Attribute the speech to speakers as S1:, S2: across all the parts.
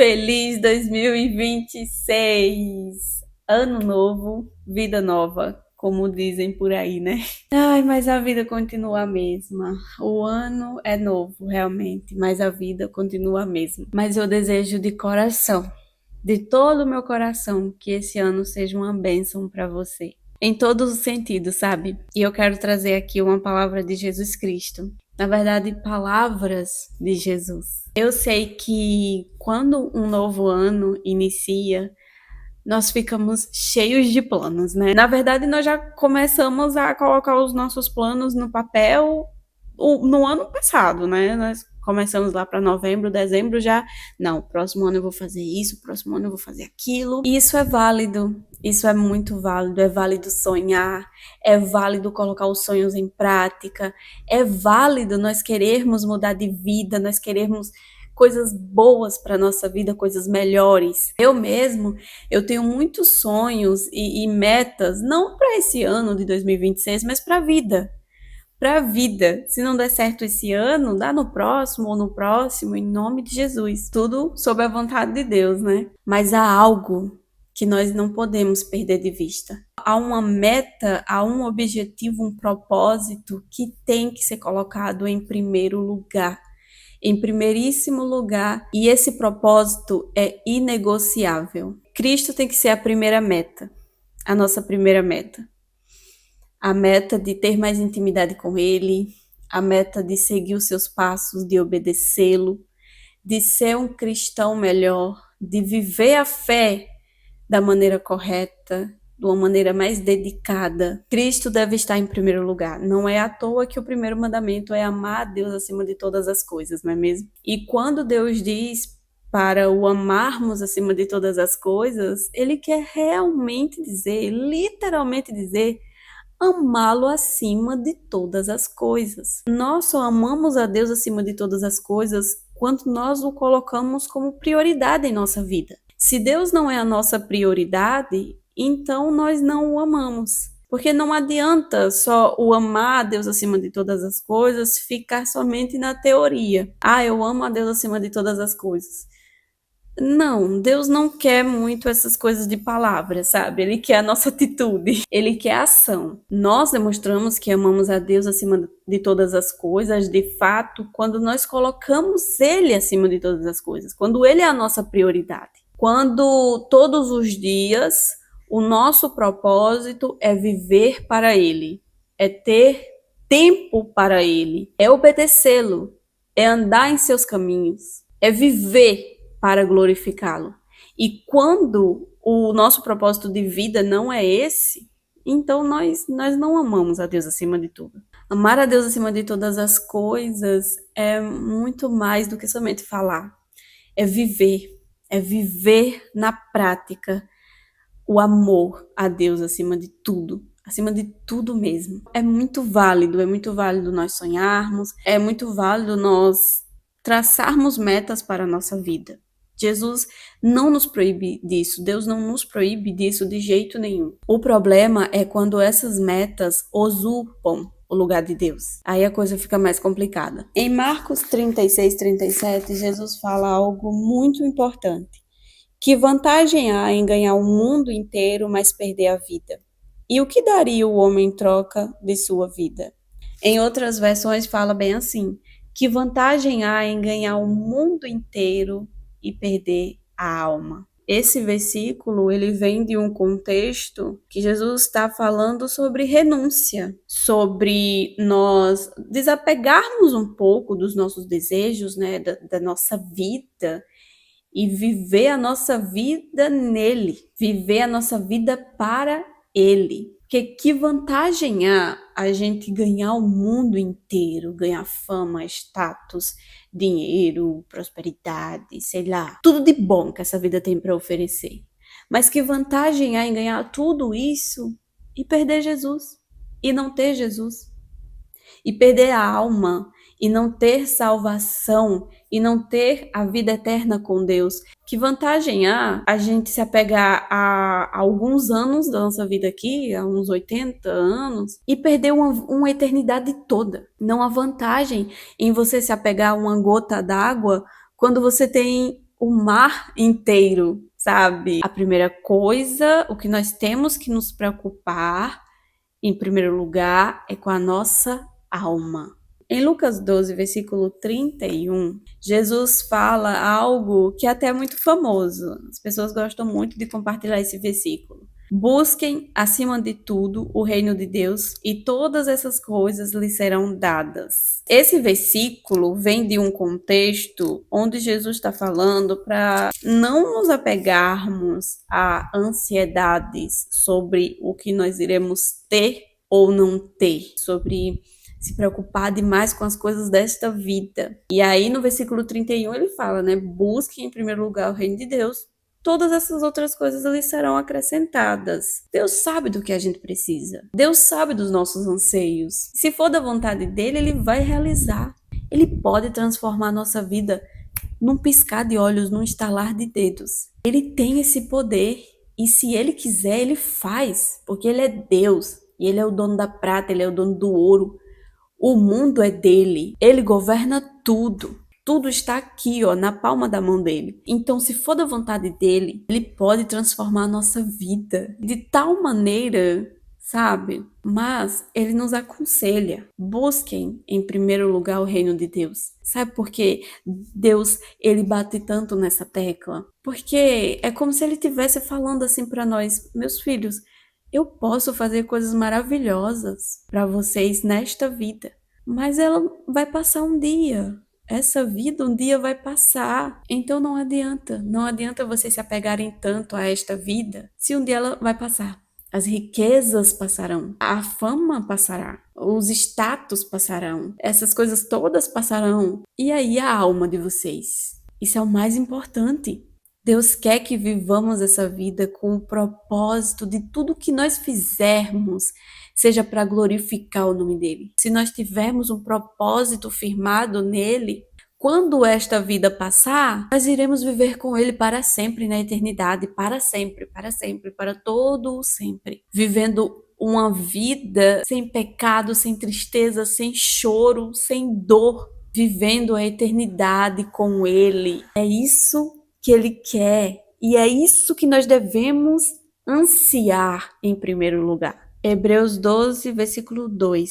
S1: Feliz 2026! Ano novo, vida nova, como dizem por aí, né? Ai, mas a vida continua a mesma. O ano é novo, realmente, mas a vida continua a mesma. Mas eu desejo de coração, de todo o meu coração, que esse ano seja uma bênção para você. Em todos os sentidos, sabe? E eu quero trazer aqui uma palavra de Jesus Cristo. Na verdade, palavras de Jesus. Eu sei que quando um novo ano inicia, nós ficamos cheios de planos, né? Na verdade, nós já começamos a colocar os nossos planos no papel no ano passado, né? Nós começamos lá para novembro, dezembro já. Não, próximo ano eu vou fazer isso, próximo ano eu vou fazer aquilo. E isso é válido, isso é muito válido. É válido sonhar, é válido colocar os sonhos em prática, é válido nós querermos mudar de vida, nós querermos coisas boas para nossa vida, coisas melhores. Eu mesmo, eu tenho muitos sonhos e metas, não para esse ano de 2026, mas para a vida. Para a vida. Se não der certo esse ano, dá no próximo ou no próximo, em nome de Jesus. Tudo sob a vontade de Deus, né? Mas há algo que nós não podemos perder de vista. Há uma meta, há um objetivo, um propósito que tem que ser colocado em primeiro lugar. Em primeiríssimo lugar, e esse propósito é inegociável. Cristo tem que ser a primeira meta, a nossa primeira meta. A meta de ter mais intimidade com Ele, a meta de seguir os seus passos, de obedecê-lo, de ser um cristão melhor, de viver a fé da maneira correta, de uma maneira mais dedicada. Cristo deve estar em primeiro lugar. Não é à toa que o primeiro mandamento é amar a Deus acima de todas as coisas, não é mesmo? E quando Deus diz para o amarmos acima de todas as coisas, Ele quer realmente dizer, literalmente dizer, amá-lo acima de todas as coisas. Nós só amamos a Deus acima de todas as coisas quando nós o colocamos como prioridade em nossa vida. Se Deus não é a nossa prioridade, então nós não o amamos. Porque não adianta só o amar a Deus acima de todas as coisas ficar somente na teoria. Ah, eu amo a Deus acima de todas as coisas. Não, Deus não quer muito essas coisas de palavras, sabe? Ele quer a nossa atitude, ele quer a ação. Nós demonstramos que amamos a Deus acima de todas as coisas, de fato, quando nós colocamos Ele acima de todas as coisas, quando Ele é a nossa prioridade. Quando todos os dias o nosso propósito é viver para Ele, é ter tempo para Ele, é obedecê-lo, é andar em seus caminhos, é viver para glorificá-lo. E quando o nosso propósito de vida não é esse, então nós não amamos a Deus acima de tudo. Amar a Deus acima de todas as coisas é muito mais do que somente falar. É viver na prática o amor a Deus acima de tudo mesmo. É muito válido nós sonharmos, é muito válido nós traçarmos metas para a nossa vida. Jesus não nos proíbe disso, Deus não nos proíbe disso de jeito nenhum. O problema é quando essas metas usurpam o lugar de Deus. Aí a coisa fica mais complicada. Em Marcos 36, 37, Jesus fala algo muito importante. Que vantagem há em ganhar o mundo inteiro, mas perder a vida? E o que daria o homem em troca de sua vida? Em outras versões fala bem assim: que vantagem há em ganhar o mundo inteiro e perder a alma? Esse versículo, ele vem de um contexto que Jesus está falando sobre renúncia, sobre nós desapegarmos um pouco dos nossos desejos, né, da nossa vida, e viver a nossa vida nele, viver a nossa vida para ele. Porque que vantagem há a gente ganhar o mundo inteiro, ganhar fama, status, dinheiro, prosperidade, sei lá, tudo de bom que essa vida tem para oferecer. Mas que vantagem há em ganhar tudo isso e perder Jesus, e não ter Jesus, e perder a alma, e não ter salvação, e não ter a vida eterna com Deus. Que vantagem há a gente se apegar a alguns anos da nossa vida aqui, a uns 80 anos, e perder uma eternidade toda? Não há vantagem em você se apegar a uma gota d'água quando você tem o mar inteiro, sabe? A primeira coisa, o que nós temos que nos preocupar, em primeiro lugar, é com a nossa alma. Em Lucas 12, versículo 31, Jesus fala algo que até é muito famoso. As pessoas gostam muito de compartilhar esse versículo. Busquem, acima de tudo, o reino de Deus e todas essas coisas lhes serão dadas. Esse versículo vem de um contexto onde Jesus está falando para não nos apegarmos a ansiedades sobre o que nós iremos ter ou não ter, sobre se preocupar demais com as coisas desta vida. E aí no versículo 31 ele fala, né? Busquem em primeiro lugar o reino de Deus. Todas essas outras coisas lhe serão acrescentadas. Deus sabe do que a gente precisa. Deus sabe dos nossos anseios. Se for da vontade dele, ele vai realizar. Ele pode transformar a nossa vida num piscar de olhos, num estalar de dedos. Ele tem esse poder. E se ele quiser, ele faz. Porque ele é Deus. E ele é o dono da prata, ele é o dono do ouro. O mundo é dele. Ele governa tudo. Tudo está aqui, ó, na palma da mão dele. Então, se for da vontade dele, ele pode transformar a nossa vida de tal maneira, sabe? Mas ele nos aconselha: busquem em primeiro lugar o reino de Deus. Sabe por que Deus ele bate tanto nessa tecla? Porque é como se ele estivesse falando assim para nós, meus filhos, eu posso fazer coisas maravilhosas para vocês nesta vida, mas ela vai passar um dia. Essa vida um dia vai passar. Então não adianta vocês se apegarem tanto a esta vida, se um dia ela vai passar. As riquezas passarão, a fama passará, os status passarão, essas coisas todas passarão. E aí a alma de vocês? Isso é o mais importante. Deus quer que vivamos essa vida com o propósito de tudo que nós fizermos seja para glorificar o nome dele. Se nós tivermos um propósito firmado nele, quando esta vida passar, nós iremos viver com ele para sempre na eternidade, para sempre, para todo o sempre, vivendo uma vida sem pecado, sem tristeza, sem choro, sem dor, vivendo a eternidade com ele. É isso que ele quer e é isso que nós devemos ansiar em primeiro lugar. Hebreus 12, versículo 2.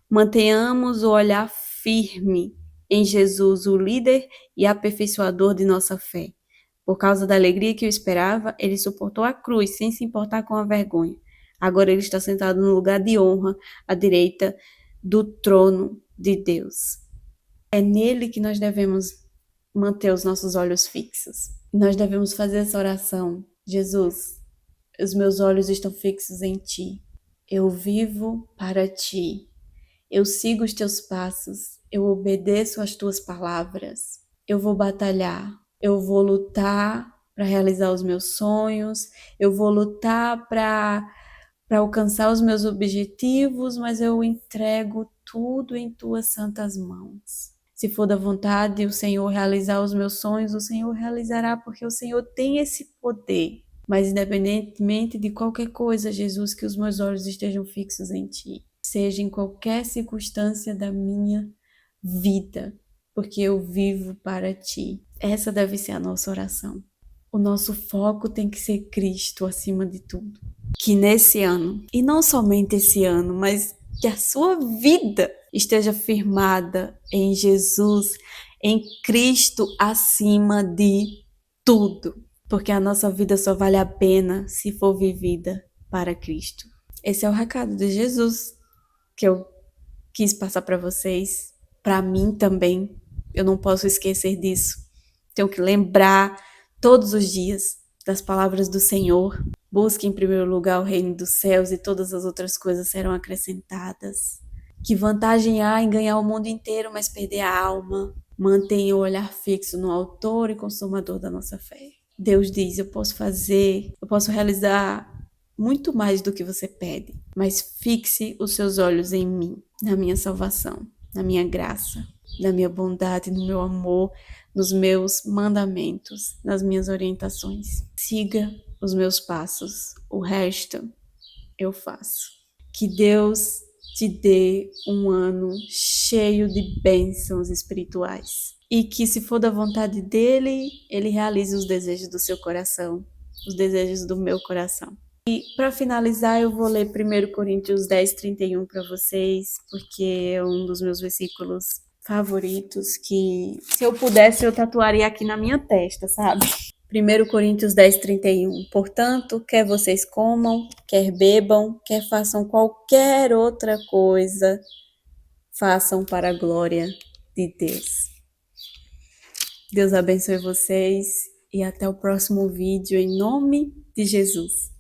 S1: Mantenhamos o olhar firme em Jesus, o líder e aperfeiçoador de nossa fé. Por causa da alegria que o esperava, ele suportou a cruz sem se importar com a vergonha. Agora ele está sentado no lugar de honra, à direita do trono de Deus. É nele que nós devemos manter os nossos olhos fixos. Nós devemos fazer essa oração. Jesus, os meus olhos estão fixos em ti. Eu vivo para ti. Eu sigo os teus passos. Eu obedeço às tuas palavras. Eu vou batalhar. Eu vou lutar para realizar os meus sonhos. Eu vou lutar para alcançar os meus objetivos, mas eu entrego tudo em tuas santas mãos. Se for da vontade o Senhor realizar os meus sonhos, o Senhor realizará, porque o Senhor tem esse poder. Mas independentemente de qualquer coisa, Jesus, que os meus olhos estejam fixos em ti, seja em qualquer circunstância da minha vida, porque eu vivo para ti. Essa deve ser a nossa oração. O nosso foco tem que ser Cristo acima de tudo. Que nesse ano, e não somente esse ano, mas que a sua vida esteja firmada em Jesus, em Cristo acima de tudo. Porque a nossa vida só vale a pena se for vivida para Cristo. Esse é o recado de Jesus que eu quis passar para vocês, para mim também. Eu não posso esquecer disso. Tenho que lembrar todos os dias das palavras do Senhor. Busque em primeiro lugar o reino dos céus e todas as outras coisas serão acrescentadas. Que vantagem há em ganhar o mundo inteiro, mas perder a alma? Mantenha o olhar fixo no autor e consumador da nossa fé. Deus diz, eu posso realizar muito mais do que você pede, mas fixe os seus olhos em mim, na minha salvação, na minha graça, na minha bondade, no meu amor, nos meus mandamentos, nas minhas orientações. Siga os meus passos, o resto eu faço. Que Deus te dê um ano cheio de bênçãos espirituais e que, se for da vontade dele, ele realize os desejos do seu coração, os desejos do meu coração. E para finalizar, eu vou ler 1 Coríntios 10:31 para vocês, porque é um dos meus versículos favoritos, que se eu pudesse eu tatuaria aqui na minha testa, sabe? 1 Coríntios 10:31. Portanto, quer vocês comam, quer bebam, quer façam qualquer outra coisa, façam para a glória de Deus. Deus abençoe vocês e até o próximo vídeo, em nome de Jesus.